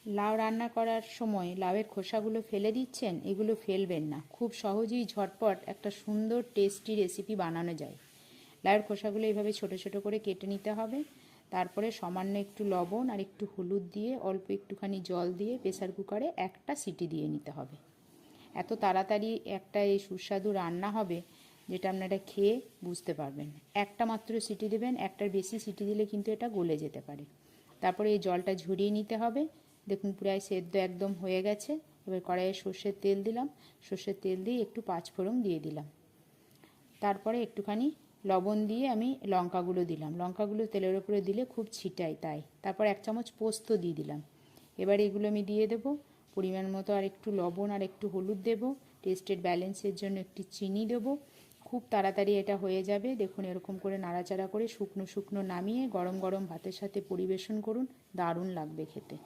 লাউ রান্না করার সময় লাউয়ের খোসাগুলো ফেলে দিচ্ছেন, এগুলো ফেলবেন না। খুব সহজেই ঝটপট একটা সুন্দর টেস্টি রেসিপি বানানো যায়। লাউয়ের খোসাগুলো এইভাবে ছোট ছোট করে কেটে নিতে হবে। তারপরে সামান্য একটু লবণ আর একটু হলুদ দিয়ে অল্প একটুখানি জল দিয়ে প্রেসার কুকারে একটা সিটি দিয়ে নিতে হবে। এত তাড়াতাড়ি একটা এই সুস্বাদু রান্না হবে যেটা আপনারা খেয়ে বুঝতে পারবেন। একটা মাত্র সিটি দেবেন, একটার বেশি সিটি দিলে কিন্তু এটা গলে যেতে পারে। তারপরে এই জলটা ঝরিয়ে নিতে হবে। দেখুন প্রায় সেদ্ধ একদম হয়ে গেছে। এবার কড়াইয়ে সর্ষের তেল দিলাম, সর্ষের তেল দিয়ে একটু পাঁচফোড়ন দিয়ে দিলাম। তারপরে একটুখানি লবণ দিয়ে আমি লঙ্কাগুলো দিলাম। লঙ্কাগুলো তেলের উপরে দিলে খুব ছিটায়, তাই। তারপর 1 চামচ পোস্ত দিয়ে দিলাম। এবার এগুলো আমি দিয়ে দেবো। পরিমাণ মতো আর একটু লবণ আর একটু হলুদ দেবো। টেস্টের ব্যালেন্সের জন্য একটু চিনি দেবো। খুব তাড়াতাড়ি এটা হয়ে যাবে। দেখুন এরকম করে নাড়াচাড়া করে শুকনো শুকনো নামিয়ে গরম গরম ভাতের সাথে পরিবেশন করুন, দারুণ লাগবে খেতে।